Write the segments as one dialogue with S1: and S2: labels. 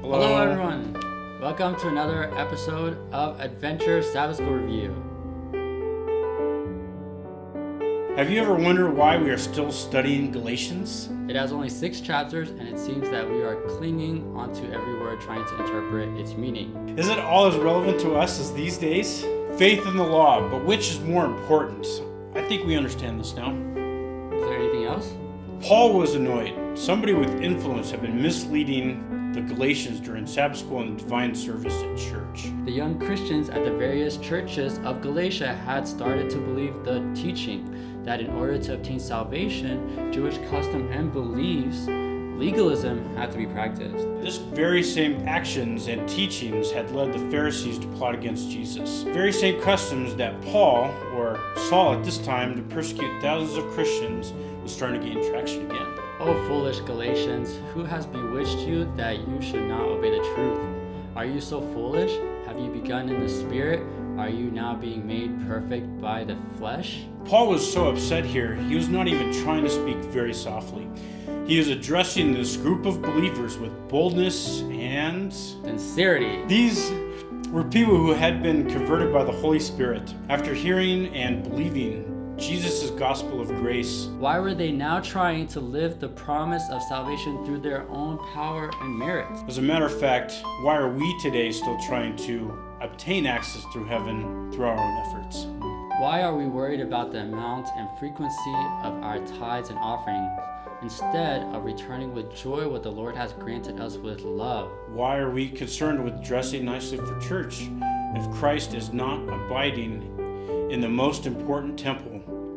S1: Hello everyone. Welcome to another episode of AdventYours Sabbath School Review.
S2: Have you ever wondered why we are still studying Galatians?
S1: It has only 6 chapters, and it seems that we are clinging onto every word trying to interpret its meaning.
S2: Is it all as relevant to us as these days? Faith in the law, but which is more important? I think we understand this now.
S1: Is there anything else?
S2: Paul was annoyed. Somebody with influence had been misleading the Galatians during Sabbath school and divine service at church.
S1: The young Christians at the various churches of Galatia had started to believe the teaching that in order to obtain salvation, Jewish custom and beliefs, legalism had to be practiced.
S2: This very same actions and teachings had led the Pharisees to plot against Jesus. Very same customs that Paul, or Saul at this time, to persecute thousands of Christians, was starting to gain traction again.
S1: O foolish Galatians, who has bewitched you that you should not obey the truth? Are you so foolish? Have you begun in the Spirit? Are you now being made perfect by the flesh?
S2: Paul was so upset here, he was not even trying to speak very softly. He is addressing this group of believers with boldness and
S1: sincerity.
S2: These were people who had been converted by the Holy Spirit after hearing and believing Jesus' gospel of grace.
S1: Why were they now trying to live the promise of salvation through their own power and merit?
S2: As a matter of fact, why are we today still trying to obtain access through heaven through our own efforts?
S1: Why are we worried about the amount and frequency of our tithes and offerings instead of returning with joy what the Lord has granted us with love?
S2: Why are we concerned with dressing nicely for church if Christ is not abiding in the most important temple,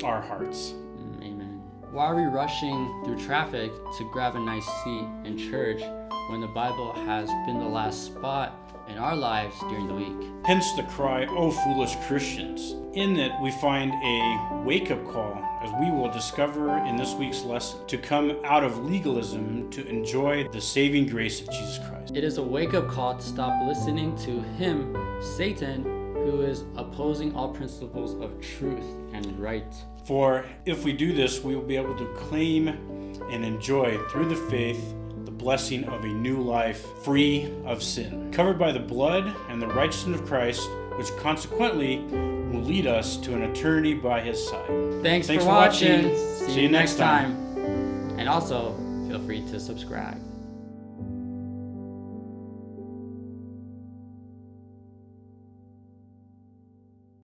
S2: our hearts?
S1: Amen. Why are we rushing through traffic to grab a nice seat in church when the Bible has been the last spot in our lives during the week?
S2: Hence the cry, "O foolish Christians." In it, we find a wake-up call, as we will discover in this week's lesson, to come out of legalism to enjoy the saving grace of Jesus Christ.
S1: It is a wake-up call to stop listening to him, Satan, who is opposing all principles of truth and right.
S2: For if we do this, we will be able to claim and enjoy through the faith the blessing of a new life free of sin, covered by the blood and the righteousness of Christ, which consequently will lead us to an eternity by his side.
S1: Thanks for watching. See you next time. And also, feel free to subscribe.